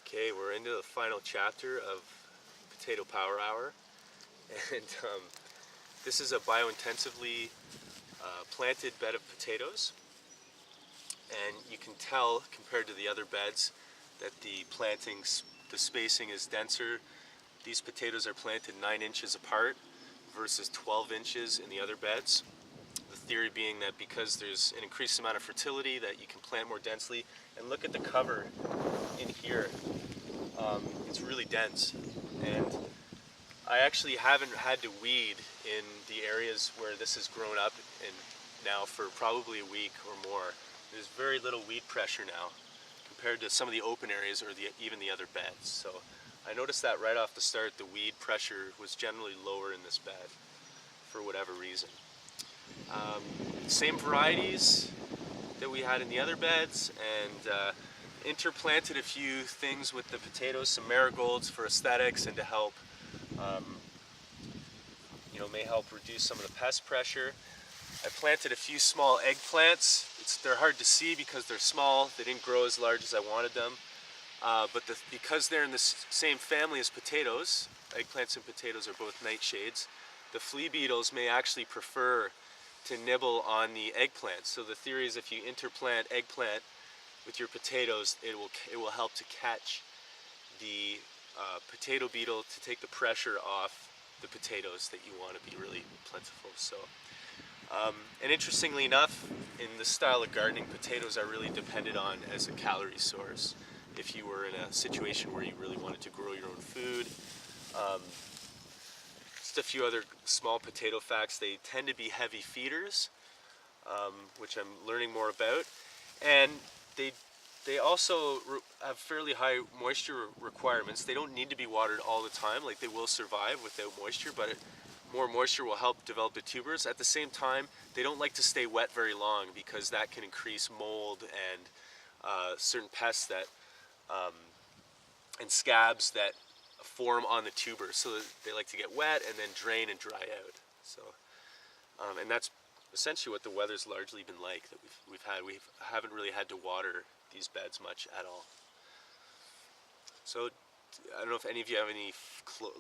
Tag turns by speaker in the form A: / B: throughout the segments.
A: Okay, we're into the final chapter of Potato Power Hour, and this is a biointensively planted bed of potatoes, and you can tell compared to the other beds that the spacing is denser. These potatoes are planted 9 inches apart versus 12 inches in the other beds. The theory being that because there's an increased amount of fertility that you can plant more densely. And look at the cover in here. It's really dense, and I actually haven't had to weed in the areas where this has grown up and now for probably a week or more. There's very little weed pressure now compared to some of the open areas or even the other beds. So I noticed that right off the start, the weed pressure was generally lower in this bed for whatever reason. Same varieties that we had in the other beds, and interplanted a few things with the potatoes, some marigolds for aesthetics and to help, may help reduce some of the pest pressure. I planted a few small eggplants. They're hard to see because they're small. They didn't grow as large as I wanted them. But because they're in the same family as potatoes, eggplants and potatoes are both nightshades, the flea beetles may actually prefer to nibble on the eggplants. So the theory is if you interplant eggplant with your potatoes, it will help to catch the potato beetle to take the pressure off the potatoes that you want to be really plentiful. So, and interestingly enough, in this style of gardening, potatoes are really depended on as a calorie source. If you were in a situation where you really wanted to grow your own food. Just a few other small potato facts. They tend to be heavy feeders, which I'm learning more about. And they also have fairly high moisture requirements. They don't need to be watered all the time, like they will survive without moisture, but more moisture will help develop the tubers. At the same time, they don't like to stay wet very long because that can increase mold and certain pests and scabs that form on the tuber. So they like to get wet and then drain and dry out. So, and that's essentially what the weather's largely been like that we've had. We haven't really had to water these beds much at all. So I don't know if any of you have any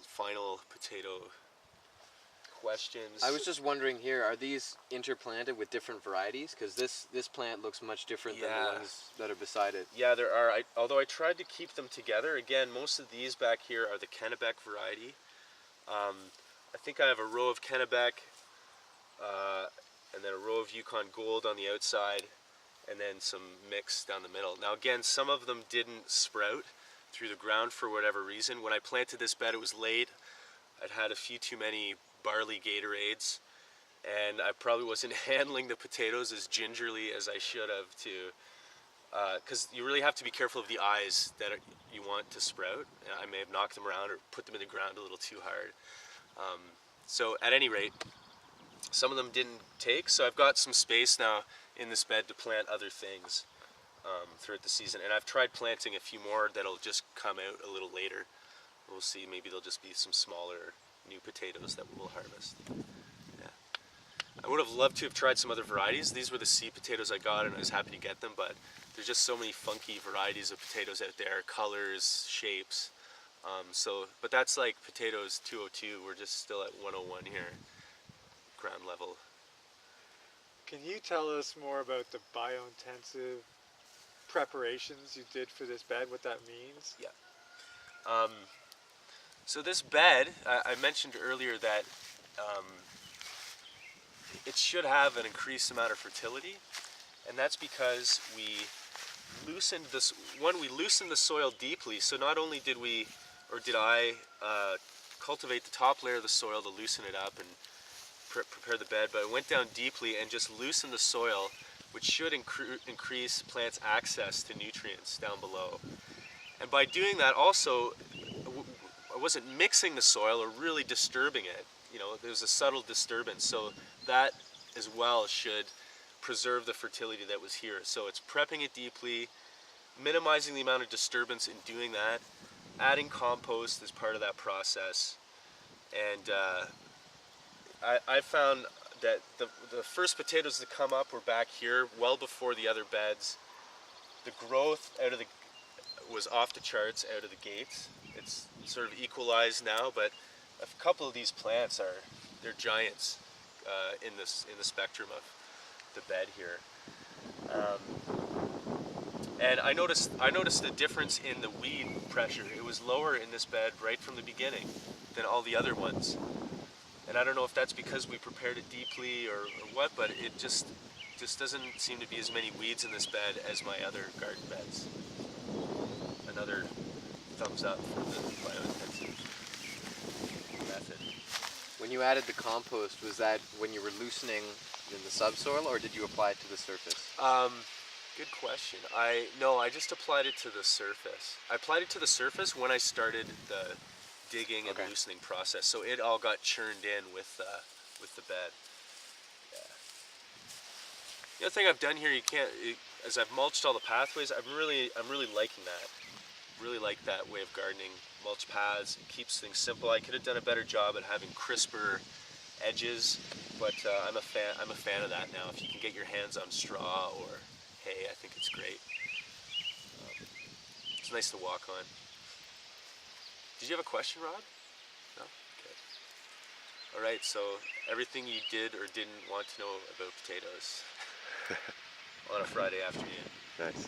A: final potato questions.
B: I was just wondering here, are these interplanted with different varieties? Because this plant looks much different than the ones that are beside it.
A: Yeah, there are. Although I tried to keep them together. Again, most of these back here are the Kennebec variety. I think I have a row of Kennebec, and then a row of Yukon Gold on the outside, and then some mix down the middle. Now again, some of them didn't sprout through the ground for whatever reason. When I planted this bed, it was late. I'd had a few too many barley Gatorades, and I probably wasn't handling the potatoes as gingerly as I should have because you really have to be careful of the eyes that you want to sprout. I may have knocked them around or put them in the ground a little too hard. So at any rate, some of them didn't take, so I've got some space now in this bed to plant other things throughout the season. And I've tried planting a few more that'll just come out a little later. We'll see, maybe they'll just be some smaller new potatoes that we'll harvest. Yeah. I would have loved to have tried some other varieties. These were the seed potatoes I got and I was happy to get them, but there's just so many funky varieties of potatoes out there, colors, shapes. But that's like potatoes 202, we're just still at 101 here, ground level.
C: Can you tell us more about the biointensive preparations you did for this bed, what that means?
A: Yeah. So this bed, I mentioned earlier that it should have an increased amount of fertility, and that's because we loosened the soil deeply. So not only did I cultivate the top layer of the soil to loosen it up and prepare the bed, but I went down deeply and just loosened the soil, which should increase plants' access to nutrients down below. And by doing that also, I wasn't mixing the soil or really disturbing it. There's a subtle disturbance, so that as well should preserve the fertility that was here. So it's prepping it deeply, minimizing the amount of disturbance in doing that, adding compost as part of that process, and I found that the first potatoes that come up were back here well before the other beds. The growth was off the charts out of the gates. It's sort of equalized now, but a couple of these plants they're giants in the spectrum of the bed here. And I noticed the difference in the weed pressure. It was lower in this bed right from the beginning than all the other ones. And I don't know if that's because we prepared it deeply or what, but it just doesn't seem to be as many weeds in this bed as my other garden beds. Another thumbs up for the biointensive method.
B: When you added the compost, was that when you were loosening in the subsoil, or did you apply it to the surface?
A: Good question. I just applied it to the surface. I applied it to the surface when I started the digging and loosening process, so it all got churned in with the bed. Yeah. The other thing I've done here, as I've mulched all the pathways, I'm really liking that. Really like that way of gardening. Mulch paths, it keeps things simple. I could have done a better job at having crisper edges, but I'm a fan of that now. If you can get your hands on straw or hay, I think it's great. It's nice to walk on. Did you have a question, Rod? No? Okay. All right, so everything you did or didn't want to know about potatoes on a Friday afternoon.
D: Nice.